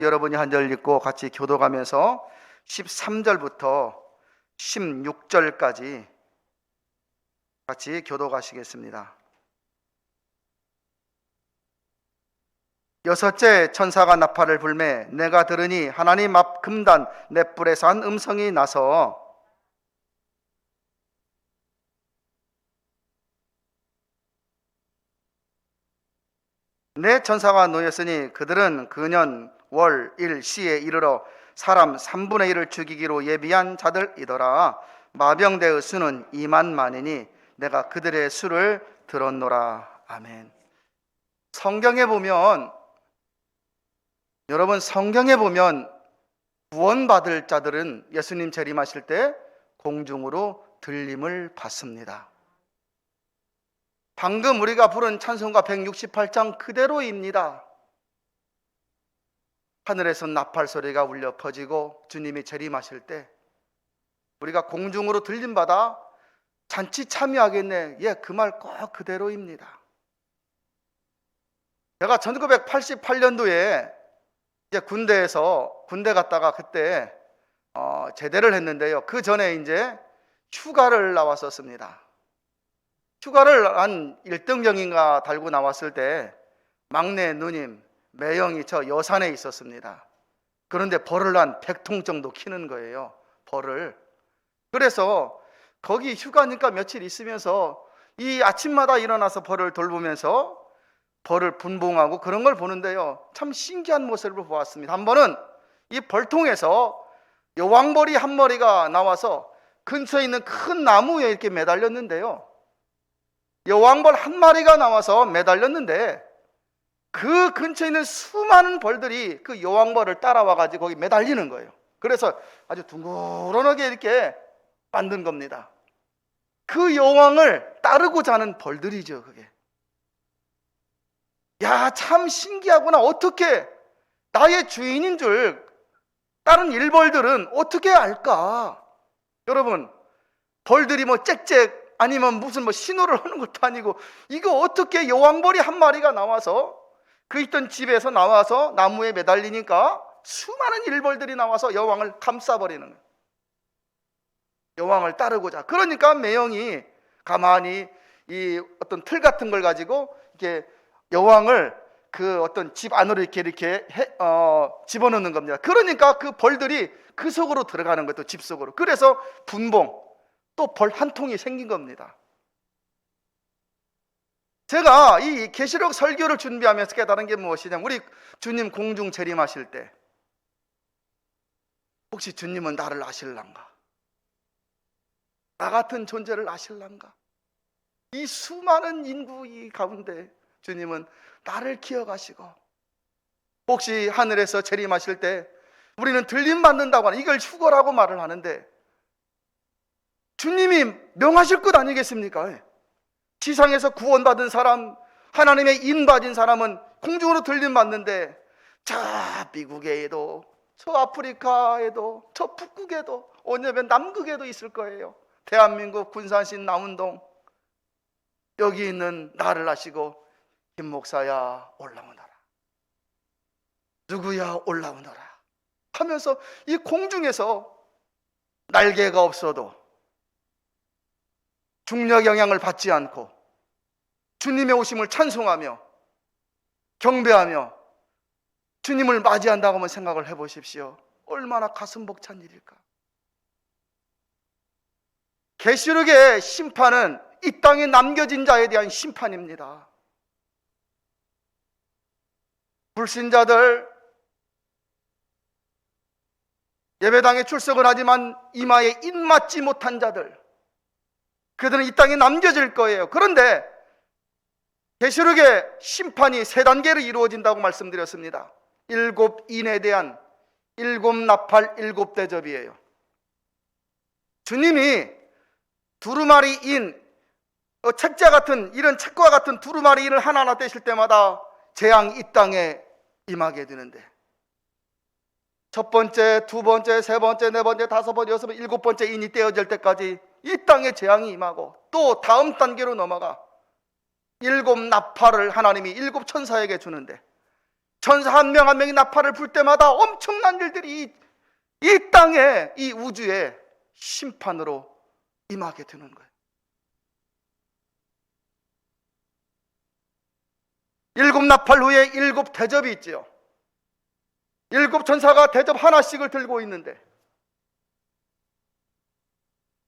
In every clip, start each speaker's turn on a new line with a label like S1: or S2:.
S1: 여러분이 한 절 읽고 같이 교독하면서 13절부터 16절까지 같이 교독하시겠습니다. 여섯째 천사가 나팔을 불매 내가 들으니 하나님 앞 금단 넷불에서 한 음성이 나서 네 천사가 놓였으니 그들은 그년 월 일 시에 이르러 사람 3분의 1을 죽이기로 예비한 자들이더라. 마병대의 수는 2만만이니 내가 그들의 수를 들었노라. 아멘. 성경에 보면 여러분 성경에 보면 구원받을 자들은 예수님 재림하실 때 공중으로 들림을 받습니다. 방금 우리가 부른 찬송가 168장 그대로입니다. 하늘에서 나팔 소리가 울려 퍼지고 주님이 재림하실 때 우리가 공중으로 들림받아 잔치 참여하겠네. 예, 그 말 꼭 그대로입니다. 제가 1988년도에 이제 군대 갔다가 그때 제대를 했는데요. 그 전에 이제 휴가를 나왔었습니다. 휴가를 한 1등병인가 달고 나왔을 때 막내 누님 매형이 저 여산에 있었습니다. 그런데 벌을 한 100통 정도 키는 거예요. 벌을. 그래서 거기 휴가니까 며칠 있으면서 이 아침마다 일어나서 벌을 돌보면서 벌을 분봉하고 그런 걸 보는데요, 참 신기한 모습을 보았습니다. 한 번은 이 벌통에서 여왕벌이 한 마리가 나와서 근처에 있는 큰 나무에 이렇게 매달렸는데요, 여왕벌 한 마리가 나와서 매달렸는데 그 근처에 있는 수많은 벌들이 그 여왕벌을 따라와 가지고 거기 매달리는 거예요. 그래서 아주 둥그러하게 이렇게 만든 겁니다. 그 여왕을 따르고자 하는 벌들이죠. 그게 야, 참 신기하구나. 어떻게 나의 주인인 줄 다른 일벌들은 어떻게 알까? 여러분, 벌들이 뭐 짹짹 아니면 무슨 뭐 신호를 하는 것도 아니고 이거 어떻게 여왕벌이 한 마리가 나와서 그 있던 집에서 나와서 나무에 매달리니까 수많은 일벌들이 나와서 여왕을 감싸버리는 거예요. 여왕을 따르고자. 그러니까 매형이 가만히 이 어떤 틀 같은 걸 가지고 이렇게 여왕을 그 어떤 집 안으로 이렇게 집어넣는 겁니다. 그러니까 그 벌들이 그 속으로 들어가는 것도 집 속으로. 그래서 분봉 또 벌 한 통이 생긴 겁니다. 제가 이 계시록 설교를 준비하면서 깨달은 게 무엇이냐면 우리 주님 공중 재림하실 때 혹시 주님은 나를 아실란가? 나 같은 존재를 아실란가? 이 수많은 인구 이 가운데 주님은 나를 기억하시고 혹시 하늘에서 재림하실 때 우리는 들림 받는다고 하는 이걸 휴거라고 말을 하는데 주님이 명하실 것 아니겠습니까? 지상에서 구원받은 사람, 하나님의 인받은 사람은 공중으로 들림 받는데 저 미국에도 저 아프리카에도 저 북극에도 오냐면 남극에도 있을 거예요. 대한민국 군산신 남운동 여기 있는 나를 아시고 김 목사야 올라오너라, 누구야 올라오너라 하면서 이 공중에서 날개가 없어도 중력 영향을 받지 않고 주님의 오심을 찬송하며 경배하며 주님을 맞이한다고 한번 생각을 해보십시오. 얼마나 가슴 벅찬 일일까. 계시록의 심판은 이 땅에 남겨진 자에 대한 심판입니다. 불신자들, 예배당에 출석을 하지만 이마에 입맞지 못한 자들, 그들은 이 땅에 남겨질 거예요. 그런데 계시록의 심판이 세 단계로 이루어진다고 말씀드렸습니다. 7인에 대한 7나팔 7대접이에요. 주님이 두루마리인 책자 같은 이런 책과 같은 두루마리인을 하나하나 떼실 때마다 재앙이 이 땅에 임하게 되는데 첫 번째, 두 번째, 세 번째, 네 번째, 다섯 번째, 여섯 번째, 일곱 번째 인이 떼어질 때까지 이 땅에 재앙이 임하고 또 다음 단계로 넘어가 7나팔을 하나님이 7천사에게 주는데 천사 한 명 한 명이 나팔을 불 때마다 엄청난 일들이 이 땅에, 이 우주에 심판으로 임하게 되는 거예요. 7나팔 후에 7대접이 있지요. 7천사가 대접 하나씩을 들고 있는데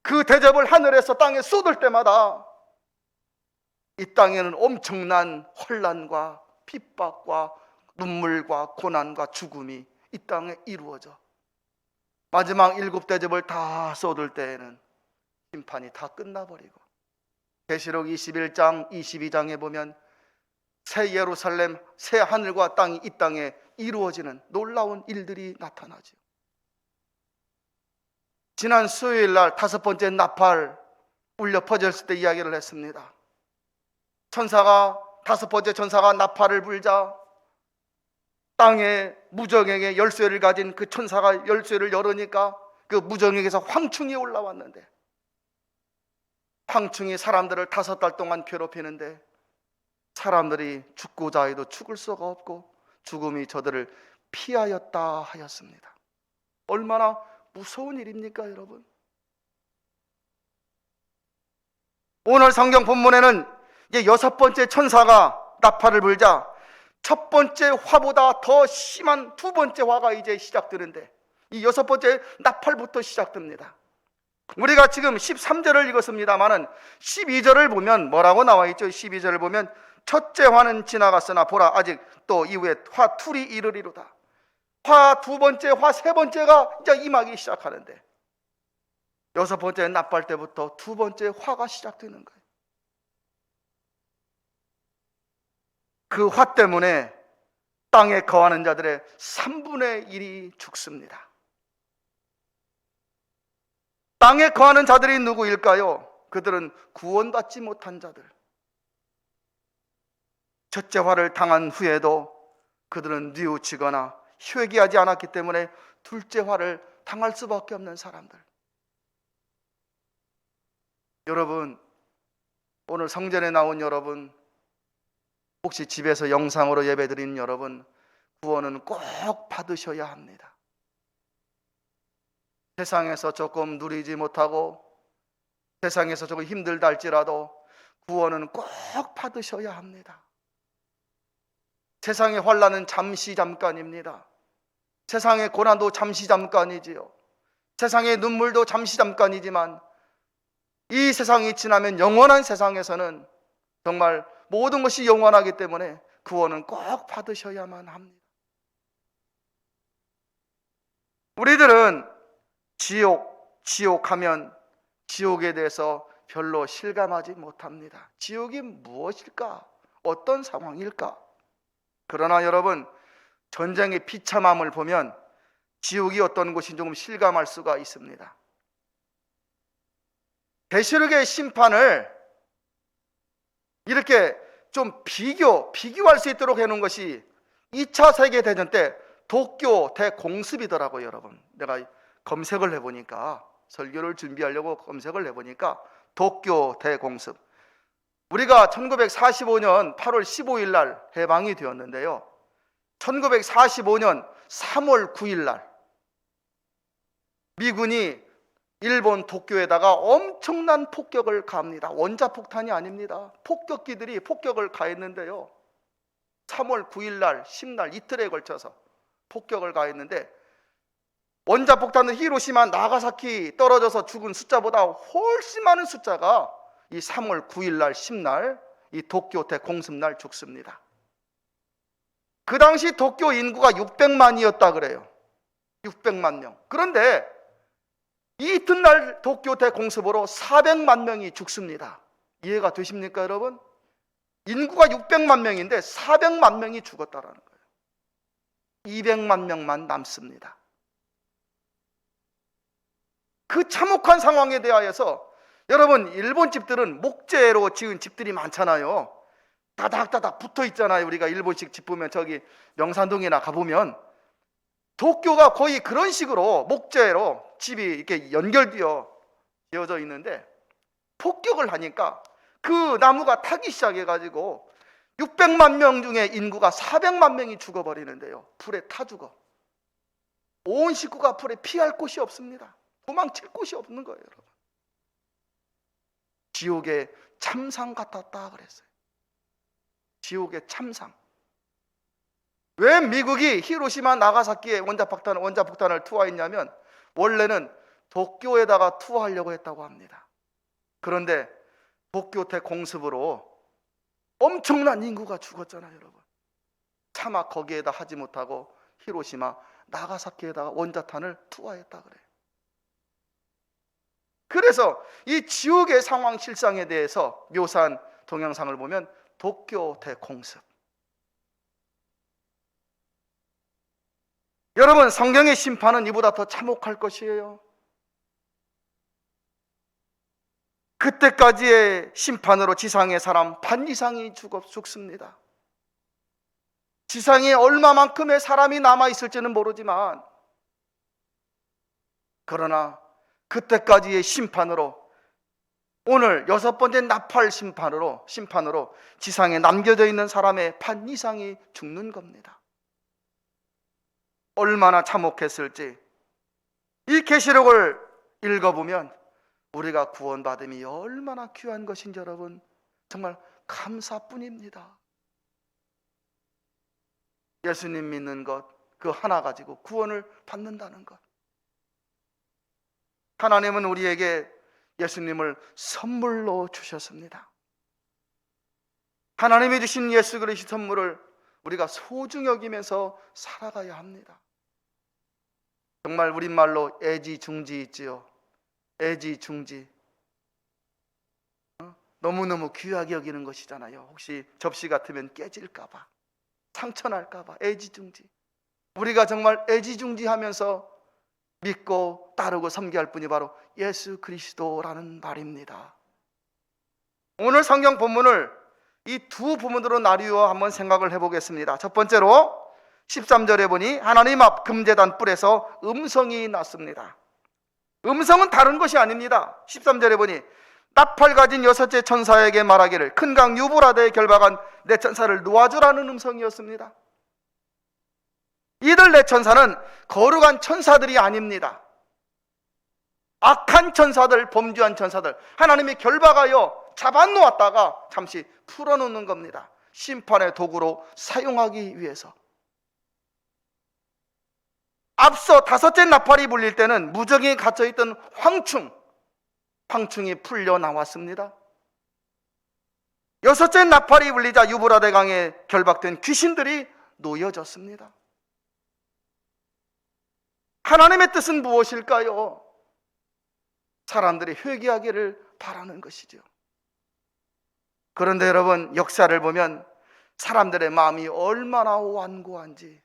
S1: 그 대접을 하늘에서 땅에 쏟을 때마다 이 땅에는 엄청난 혼란과 핍박과 눈물과 고난과 죽음이 이 땅에 이루어져 마지막 7대접을 다 쏟을 때에는 심판이 다 끝나버리고 계시록 21장 22장에 보면 새 예루살렘, 새 하늘과 땅이 이 땅에 이루어지는 놀라운 일들이 나타나죠. 지난 수요일 날 5번째 나팔 울려 퍼졌을 때 이야기를 했습니다. 천사가 5번째 천사가 나팔을 불자 땅에 무정에게 열쇠를 가진 그 천사가 열쇠를 열으니까 그 무정에게서 황충이 올라왔는데 황충이 사람들을 5달 동안 괴롭히는데 사람들이 죽고자 해도 죽을 수가 없고 죽음이 저들을 피하였다 하였습니다. 얼마나 무서운 일입니까, 여러분? 오늘 성경 본문에는 이제 6번째 천사가 나팔을 불자 첫 번째 화보다 더 심한 2번째 화가 이제 시작되는데 이 6번째 나팔부터 시작됩니다. 우리가 지금 13절을 읽었습니다마는 12절을 보면 뭐라고 나와 있죠? 12절을 보면 첫째 화는 지나갔으나 보라 아직 또 이후에 화 둘이 이르리로다. 화 2번째, 화 3번째가 이제 임하기 시작하는데 6번째 나팔 때부터 2번째 화가 시작되는 거예요. 그 화 때문에 땅에 거하는 자들의 3분의 1이 죽습니다. 땅에 거하는 자들이 누구일까요? 그들은 구원받지 못한 자들. 첫째 화를 당한 후에도 그들은 뉘우치거나 회개하지 않았기 때문에 둘째 화를 당할 수밖에 없는 사람들. 여러분, 오늘 성전에 나온 여러분, 혹시 집에서 영상으로 예배드리는 여러분, 구원은 꼭 받으셔야 합니다. 세상에서 조금 누리지 못하고 세상에서 조금 힘들다 할지라도 구원은 꼭 받으셔야 합니다. 세상의 환난은 잠시 잠깐입니다. 세상의 고난도 잠시 잠깐이지요. 세상의 눈물도 잠시 잠깐이지만 이 세상이 지나면 영원한 세상에서는 정말 모든 것이 영원하기 때문에 구원은 꼭 받으셔야만 합니다. 우리들은 지옥하면 지옥에 대해서 별로 실감하지 못합니다. 지옥이 무엇일까? 어떤 상황일까? 그러나 여러분, 전쟁의 비참함을 보면 지옥이 어떤 곳인지 조금 실감할 수가 있습니다. 계시록의 심판을 이렇게 좀 비교할 수 있도록 해놓은 것이 2차 세계대전 때 도쿄 대공습이더라고요, 여러분. 내가 검색을 해보니까, 설교를 준비하려고 검색을 해보니까 도쿄 대공습. 우리가 1945년 8월 15일 날 해방이 되었는데요. 1945년 3월 9일 날 미군이 일본 도쿄에다가 엄청난 폭격을 가합니다. 원자폭탄이 아닙니다. 폭격기들이 폭격을 가했는데요. 3월 9일 날, 10날 이틀에 걸쳐서 폭격을 가했는데 원자폭탄은 히로시마, 나가사키 떨어져서 죽은 숫자보다 훨씬 많은 숫자가 이 3월 9일 날, 10날 이 도쿄 대공습날 죽습니다. 그 당시 도쿄 인구가 600만이었다 그래요. 600만 명. 그런데 이 이튿날 도쿄 대공습으로 400만 명이 죽습니다. 이해가 되십니까, 여러분? 인구가 600만 명인데 400만 명이 죽었다라는 거예요. 200만 명만 남습니다. 그 참혹한 상황에 대하여서 여러분, 일본 집들은 목재로 지은 집들이 많잖아요. 다닥다닥 붙어 있잖아요. 우리가 일본식 집 보면 저기 명산동이나 가보면 도쿄가 거의 그런 식으로 목재로 집이 이렇게 연결되어져 있는데 폭격을 하니까 그 나무가 타기 시작해가지고 600만 명 중에 인구가 400만 명이 죽어버리는데요. 불에 타 죽어. 온 식구가 불에 피할 곳이 없습니다. 도망칠 곳이 없는 거예요, 여러분. 지옥의 참상 같았다 그랬어요. 지옥의 참상. 왜 미국이 히로시마 나가사키에 원자폭탄을 투하했냐면 원래는 도쿄에다가 투하하려고 했다고 합니다. 그런데 도쿄 대공습으로 엄청난 인구가 죽었잖아요, 여러분. 차마 거기에다 하지 못하고 히로시마 나가사키에다가 원자탄을 투하했다 그래요. 그래서 이 지옥의 상황 실상에 대해서 묘사한 동영상을 보면 도쿄 대공습. 여러분, 성경의 심판은 이보다 더 참혹할 것이에요. 그때까지의 심판으로 지상의 사람 반 이상이 죽습니다. 지상에 얼마만큼의 사람이 남아있을지는 모르지만, 그러나 그때까지의 심판으로, 오늘 6번째 나팔 심판으로 지상에 남겨져 있는 사람의 반 이상이 죽는 겁니다. 얼마나 참혹했을지 이 계시록을 읽어보면 우리가 구원받음이 얼마나 귀한 것인지 여러분 정말 감사뿐입니다. 예수님 믿는 것, 그 하나 가지고 구원을 받는다는 것. 하나님은 우리에게 예수님을 선물로 주셨습니다. 하나님이 주신 예수 그리스도 선물을 우리가 소중히 여기면서 살아가야 합니다. 정말 우리말로 애지중지 있지요. 애지중지. 너무너무 귀하게 여기는 것이잖아요. 혹시 접시 같으면 깨질까봐, 상처날까봐 애지중지. 우리가 정말 애지중지하면서 믿고 따르고 섬겨야 할 분이 바로 예수 그리스도라는 말입니다. 오늘 성경 본문을 이 두 부분으로 나뉘어 한번 생각을 해보겠습니다. 첫 번째로 13절에 보니 하나님 앞 금제단 뿔에서 음성이 났습니다. 음성은 다른 것이 아닙니다. 13절에 보니 나팔 가진 6째 천사에게 말하기를 큰 강 유브라데에 결박한 내 천사를 놓아주라는 음성이었습니다. 이들 네 천사는 거룩한 천사들이 아닙니다. 악한 천사들, 범죄한 천사들, 하나님이 결박하여 잡아놓았다가 잠시 풀어놓는 겁니다. 심판의 도구로 사용하기 위해서. 앞서 5째 나팔이 불릴 때는 무정이 갇혀있던 황충이 풀려 나왔습니다. 6째 나팔이 불리자 유브라데 강에 결박된 귀신들이 놓여졌습니다. 하나님의 뜻은 무엇일까요? 사람들이 회개하기를 바라는 것이죠. 그런데 여러분, 역사를 보면 사람들의 마음이 얼마나 완고한지.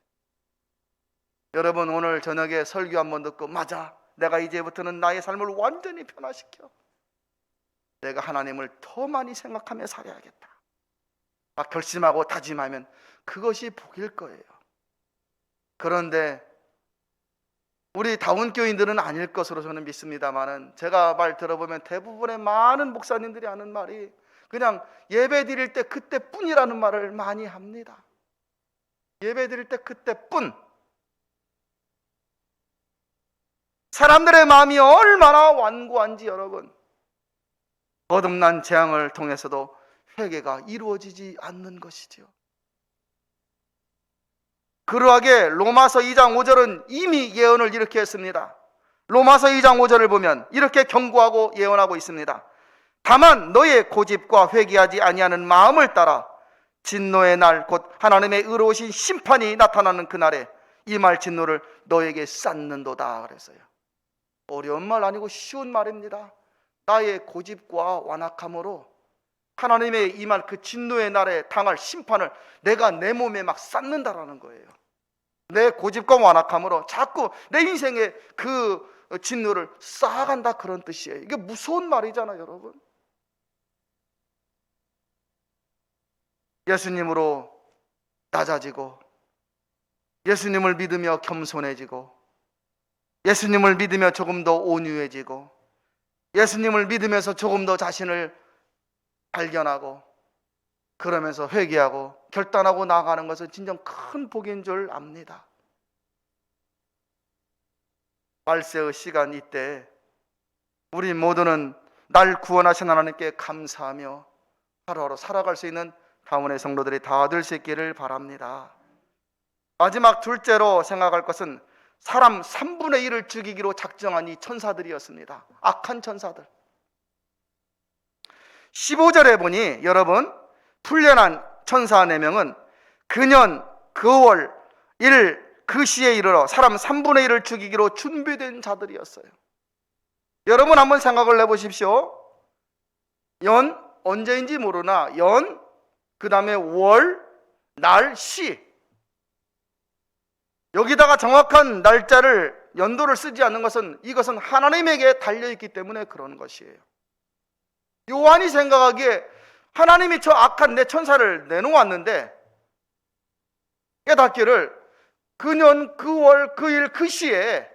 S1: 여러분, 오늘 저녁에 설교 한번 듣고 맞아, 내가 이제부터는 나의 삶을 완전히 변화시켜 내가 하나님을 더 많이 생각하며 살아야겠다 막 결심하고 다짐하면 그것이 복일 거예요. 그런데 우리 다운교인들은 아닐 것으로 저는 믿습니다만은, 제가 말 들어보면 대부분의 많은 목사님들이 하는 말이 그냥 예배 드릴 때 그때뿐이라는 말을 많이 합니다. 예배 드릴 때 그때뿐. 사람들의 마음이 얼마나 완고한지 여러분, 거듭난 재앙을 통해서도 회개가 이루어지지 않는 것이지요. 그러하게 로마서 2장 5절은 이미 예언을 이렇게 했습니다. 로마서 2장 5절을 보면 이렇게 경고하고 예언하고 있습니다. 다만 너의 고집과 회개하지 아니하는 마음을 따라 진노의 날 곧 하나님의 의로우신 심판이 나타나는 그날에 이 말 진노를 너에게 쌓는도다 그랬어요. 어려운 말 아니고 쉬운 말입니다. 나의 고집과 완악함으로 하나님의 임할 그 진노의 날에 당할 심판을 내가 내 몸에 막 쌓는다라는 거예요. 내 고집과 완악함으로 자꾸 내 인생에 그 진노를 쌓아간다, 그런 뜻이에요. 이게 무서운 말이잖아요, 여러분. 예수님으로 낮아지고, 예수님을 믿으며 겸손해지고, 예수님을 믿으며 조금 더 온유해지고, 예수님을 믿으면서 조금 더 자신을 발견하고, 그러면서 회개하고 결단하고 나아가는 것은 진정 큰 복인 줄 압니다. 말세의 시간 이때 우리 모두는 날 구원하신 하나님께 감사하며 하루하루 살아갈 수 있는 가문의 성도들이 다 될 수 있기를 바랍니다. 마지막 둘째로 생각할 것은 사람 3분의 1을 죽이기로 작정한 이 천사들이었습니다. 악한 천사들. 15절에 보니 여러분, 풀려난 천사 4명은 그년 그월 일 그 시에 이르러 사람 3분의 1을 죽이기로 준비된 자들이었어요. 여러분 한번 생각을 해보십시오. 연 언제인지 모르나 연, 그 다음에 월, 날, 시, 여기다가 정확한 날짜를 연도를 쓰지 않는 것은 이것은 하나님에게 달려있기 때문에 그런 것이에요. 요한이 생각하기에 하나님이 저 악한 내 천사를 내놓았는데 깨닫기를 그년 그월 그일 그 시에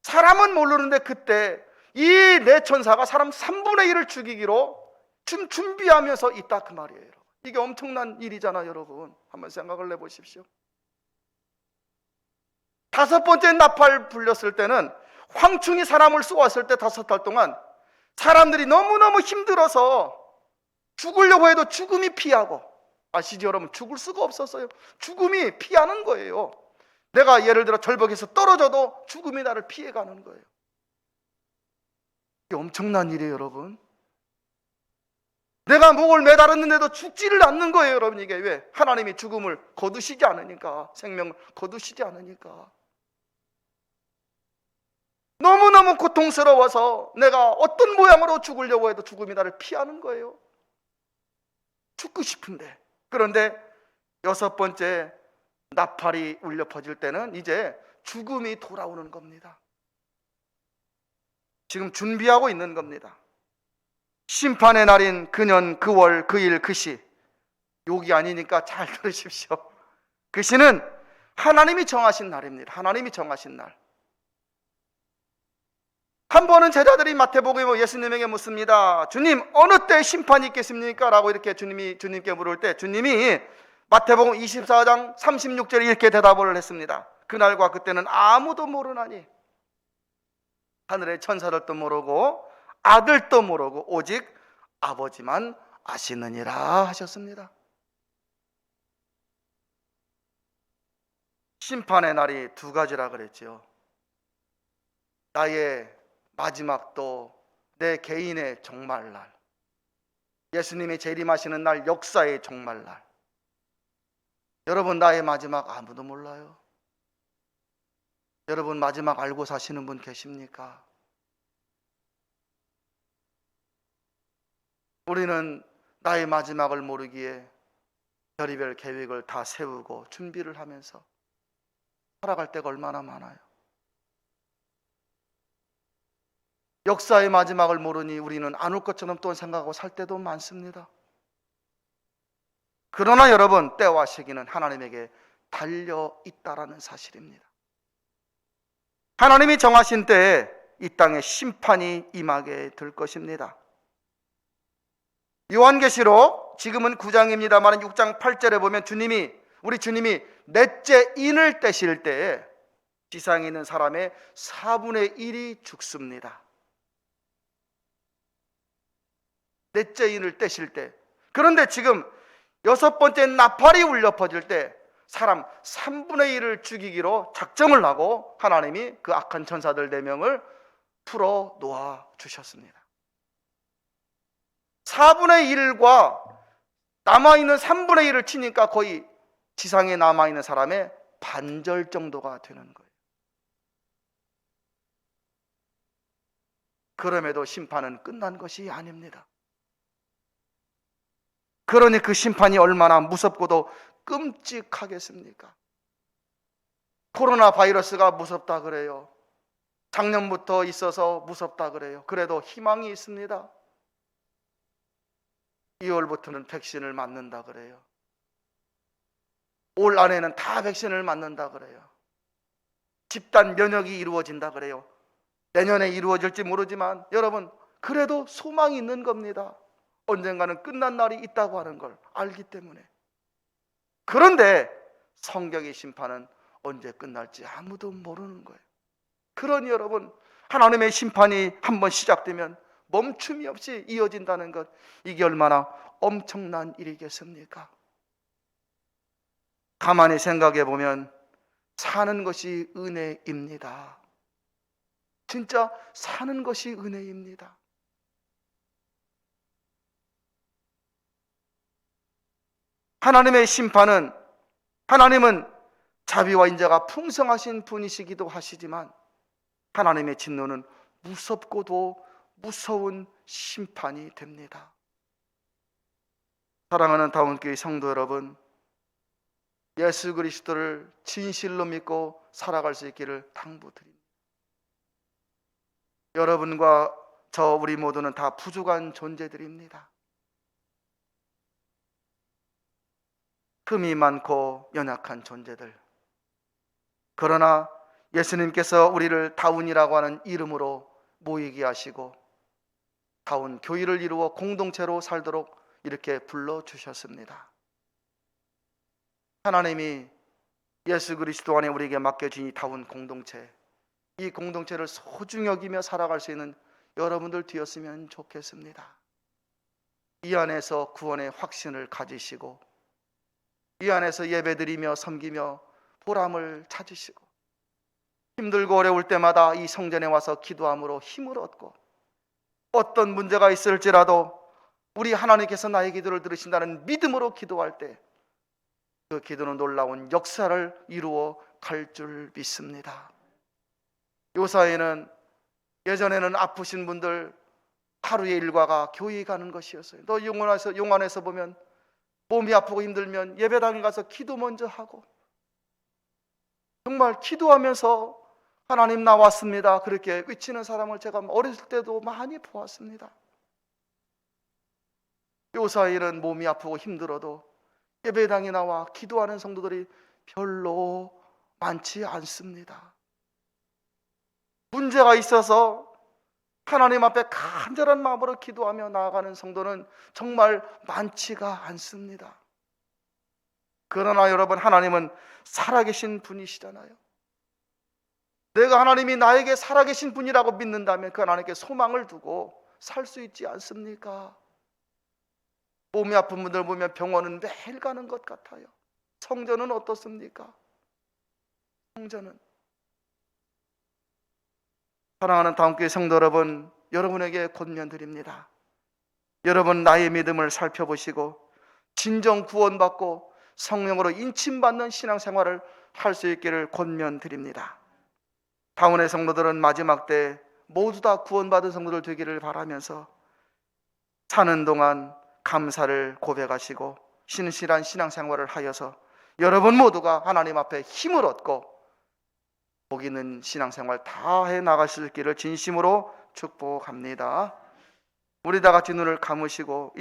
S1: 사람은 모르는데 그때 이 내 천사가 사람 3분의 1을 죽이기로 지금 준비하면서 있다 그 말이에요. 이게 엄청난 일이잖아 여러분. 한번 생각을 해보십시오. 5번째 나팔 불렸을 때는 황충이 사람을 쏘았을 때 5달 동안 사람들이 너무너무 힘들어서 죽으려고 해도 죽음이 피하고, 아시죠 여러분? 죽을 수가 없었어요. 죽음이 피하는 거예요. 내가 예를 들어 절벽에서 떨어져도 죽음이 나를 피해가는 거예요. 이게 엄청난 일이에요 여러분. 내가 목을 매달았는데도 죽지를 않는 거예요 여러분. 이게 왜? 하나님이 죽음을 거두시지 않으니까, 생명을 거두시지 않으니까. 너무너무 고통스러워서 내가 어떤 모양으로 죽으려고 해도 죽음이 나를 피하는 거예요. 죽고 싶은데. 그런데 6번째 나팔이 울려 퍼질 때는 이제 죽음이 돌아오는 겁니다. 지금 준비하고 있는 겁니다. 심판의 날인 그년 그월 그일 그시, 욕이 아니니까 잘 들으십시오. 그 시는 하나님이 정하신 날입니다. 하나님이 정하신 날. 한 번은 제자들이 마태복음에 예수님에게 묻습니다. 주님, 어느 때 심판이 있겠습니까? 라고 이렇게 주님께 물을 때 주님이 마태복음 24장 36절에 이렇게 대답을 했습니다. 그날과 그때는 아무도 모르나니 하늘의 천사들도 모르고 아들도 모르고 오직 아버지만 아시느니라 하셨습니다. 심판의 날이 2가지라 그랬죠. 나의 마지막도 내 개인의 종말날, 예수님이 재림하시는 날, 역사의 종말날. 여러분 나의 마지막 아무도 몰라요. 여러분 마지막 알고 사시는 분 계십니까? 우리는 나의 마지막을 모르기에 별의별 계획을 다 세우고 준비를 하면서 살아갈 때가 얼마나 많아요. 역사의 마지막을 모르니 우리는 안 올 것처럼 또 생각하고 살 때도 많습니다. 그러나 여러분, 때와 시기는 하나님에게 달려 있다라는 사실입니다. 하나님이 정하신 때에 이 땅에 심판이 임하게 될 것입니다. 요한계시록 지금은 9장입니다만 6장 8절에 보면 우리 주님이 넷째 인을 떼실 때에 지상에 있는 사람의 4분의 1이 죽습니다. 넷째 인을 떼실 때. 그런데 지금 6번째 나팔이 울려 퍼질 때 사람 3분의 1을 죽이기로 작정을 하고 하나님이 그 악한 천사들 4명을 풀어 놓아 주셨습니다. 4분의 1과 남아있는 3분의 1을 치니까 거의 지상에 남아있는 사람의 반절 정도가 되는 거예요. 그럼에도 심판은 끝난 것이 아닙니다. 그러니 그 심판이 얼마나 무섭고도 끔찍하겠습니까? 코로나 바이러스가 무섭다 그래요. 작년부터 있어서 무섭다 그래요. 그래도 희망이 있습니다. 2월부터는 백신을 맞는다 그래요. 올 안에는 다 백신을 맞는다 그래요. 집단 면역이 이루어진다 그래요. 내년에 이루어질지 모르지만 여러분, 그래도 소망이 있는 겁니다. 언젠가는 끝난 날이 있다고 하는 걸 알기 때문에. 그런데 성경의 심판은 언제 끝날지 아무도 모르는 거예요. 그러니 여러분, 하나님의 심판이 한번 시작되면 멈춤이 없이 이어진다는 것, 이게 얼마나 엄청난 일이겠습니까? 가만히 생각해 보면 사는 것이 은혜입니다. 진짜 사는 것이 은혜입니다. 하나님의 심판은, 하나님은 자비와 인자가 풍성하신 분이시기도 하시지만 하나님의 진노는 무섭고도 무서운 심판이 됩니다. 사랑하는 다운교회 성도 여러분, 예수 그리스도를 진실로 믿고 살아갈 수 있기를 당부드립니다. 여러분과 저 우리 모두는 다 부족한 존재들입니다. 흠이 많고 연약한 존재들. 그러나 예수님께서 우리를 다운이라고 하는 이름으로 모이게 하시고 다운 교회를 이루어 공동체로 살도록 이렇게 불러주셨습니다. 하나님이 예수 그리스도 안에 우리에게 맡겨진 이 다운 공동체, 이 공동체를 소중히 여기며 살아갈 수 있는 여러분들 되었으면 좋겠습니다. 이 안에서 구원의 확신을 가지시고 이 안에서 예배드리며 섬기며 보람을 찾으시고 힘들고 어려울 때마다 이 성전에 와서 기도함으로 힘을 얻고 어떤 문제가 있을지라도 우리 하나님께서 나의 기도를 들으신다는 믿음으로 기도할 때 그 기도는 놀라운 역사를 이루어 갈 줄 믿습니다. 요사이는 예전에는 아프신 분들 하루의 일과가 교회에 가는 것이었어요. 또 용안에서 보면 몸이 아프고 힘들면 예배당에 가서 기도 먼저 하고 정말 기도하면서 하나님 나왔습니다 그렇게 외치는 사람을 제가 어렸을 때도 많이 보았습니다. 요사이는 몸이 아프고 힘들어도 예배당에 나와 기도하는 성도들이 별로 많지 않습니다. 문제가 있어서 하나님 앞에 간절한 마음으로 기도하며 나아가는 성도는 정말 많지가 않습니다. 그러나 여러분, 하나님은 살아계신 분이시잖아요. 내가 하나님이 나에게 살아계신 분이라고 믿는다면 그 하나님께 소망을 두고 살 수 있지 않습니까? 몸이 아픈 분들 보면 병원은 매일 가는 것 같아요. 성전은 어떻습니까? 성전은, 사랑하는 다운교회 성도 여러분, 여러분에게 권면드립니다. 여러분 나의 믿음을 살펴보시고 진정 구원받고 성령으로 인침받는 신앙생활을 할 수 있기를 권면드립니다. 다운의 성도들은 마지막 때 모두 다 구원받은 성도들 되기를 바라면서 사는 동안 감사를 고백하시고 신실한 신앙생활을 하여서 여러분 모두가 하나님 앞에 힘을 얻고 복 있는 신앙생활 다 해나가실 길을 진심으로 축복합니다. 우리 다 같이 눈을 감으시고